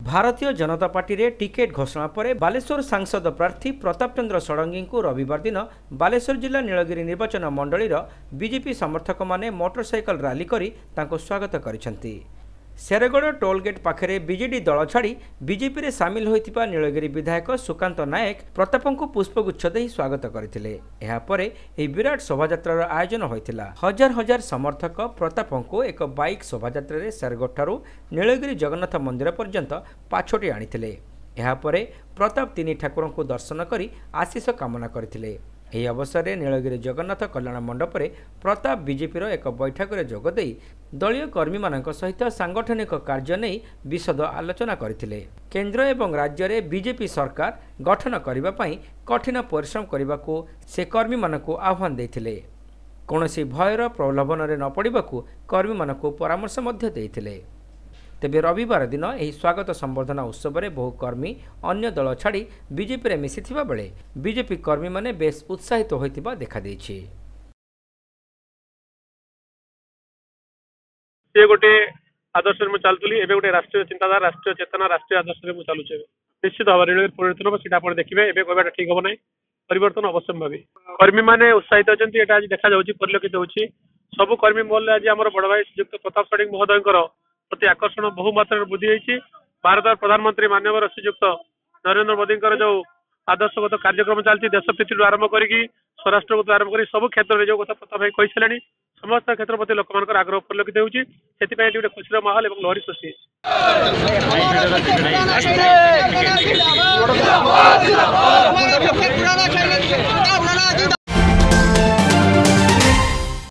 Bharatiya Janata party रे ticket घोषणा पर बालेश्वर सांसद प्रार्थी प्रताप चंद्र षडंगी को रविवार दिन बालेश्वर जिला नीलगिरी निर्वाचन मंडलीर बीजेपी समर्थक माने मोटरसाइकल रैली करी तांको स्वागत करिसेंती। शेरगढ़ टोलगेट पाखरे बीजेडी दल छाड़ी बीजेपी रे सामिल होइतिबा नीलगिरी विधायक सुकांत नायक प्रतापन को पुष्पगुच्छ देई स्वागत करथिले। एहा परे एही विराट शोभायात्रार आयोजन होइतिला। हजार हजार समर्थक प्रतापन को एक बाइक शोभायात्रा रे शेरगढ़ ठारू नीलगिरी जगन्नाथ मंदिर पर्यंत पाछोटी आनिथिले। एहा परे प्रताप तिनी ठाकुर को दर्शन करी आशीष कामना करथिले। ଏହି ଅବସରରେ ନୀଳଗିରି ଜଗନ୍ନାଥ କଲ୍ୟାଣ ମଣ୍ଡପରେ ପ୍ରତାପ ବିଜେପିର ଏକ ବୈଠକରେ ଯୋଗ ଦେଇ ଦଳୀୟ କର୍ମୀମାନଙ୍କ ସହିତ ସାଂଗଠନିକ କାର୍ଯ୍ୟ ନେଇ ବିଶଦ ଆଲୋଚନା କରିଥିଲେ। କେନ୍ଦ୍ର ଏବଂ ରାଜ୍ୟରେ ବିଜେପି ସରକାର ଗଠନ କରିବା ପାଇଁ କଠିନ ପରିଶ୍ରମ କରିବାକୁ ସେ କର୍ମୀମାନଙ୍କୁ ଆହ୍ୱାନ ଦେଇଥିଲେ। କୌଣସି ଭୟର ପ୍ରଲୋଭନରେ ନ ପଡ଼ିବାକୁ କର୍ମୀମାନଙ୍କୁ ପରାମର୍ଶ ମଧ୍ୟ ଦେଇଥିଲେ। तेबे रविवार दिन यह स्वागत संबर्धना उत्सव में बहु कर्मी अन्य दल छाड़ी बीजेपी रे मिसिथिबा बेले बीजेपी कर्मी माने बेस उत्साहित होइतिबा देखा देछि। ये गोटे आदर्श में चलतुली एबे गोटे राष्ट्रीय चिंताधारा राष्ट्रीय चेतना राष्ट्रीय आदर्श में चलुचे निश्चित भाव में परिवर्तन हम सीटा आपण देखिबे एबे कहबाटा ठीक हो नै परिवर्तन अवश्य भावी कर्मी माने उत्साहित अछंती एटा आज देखा जाउची परिलक्षित होउची सब कर्मी बोलले आज हमर बड़ भाई श्रीयुक्त प्रताप षडंगी महोदयकर प्रति आकर्षण बहु मात्रा वृद्धि होती। भारत प्रधानमंत्री माननीय श्रीयुक्त नरेंद्र मोदी जो आदर्शगत कार्यक्रम चलती देश प्रीति आरंभ करी स्वराष्ट्र आरंभ कर सब क्षेत्र में जो कथा प्रताप भाई कही सारे समस्त क्षेत्र प्रति लोक आग्रह परिलक्षित होती गोटे खुशी माहौल और लहरी सृष्टि।